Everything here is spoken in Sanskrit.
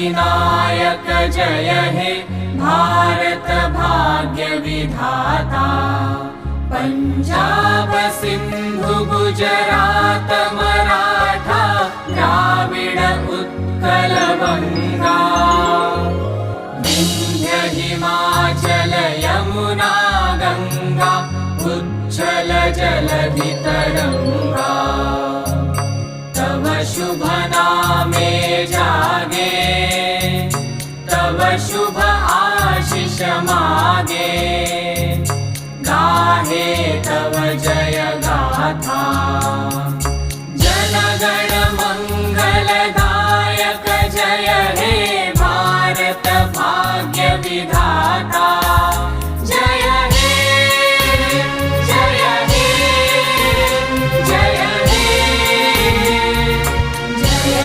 अष्टविनायक जय हे भारत भाग्य विधाता। पंजाब सिंधु गुजरात मराठा द्राविड उत्कल बंगा। विंध्य हिमाचल यमुना गंगा उच्छल जलधि तरंगा। तव शुभ नामे जागे तव शुभ आशीष मागे। गाहे तव जय गाथा जन गण मंगलदायक जय हे भारत भाग्य विधाता।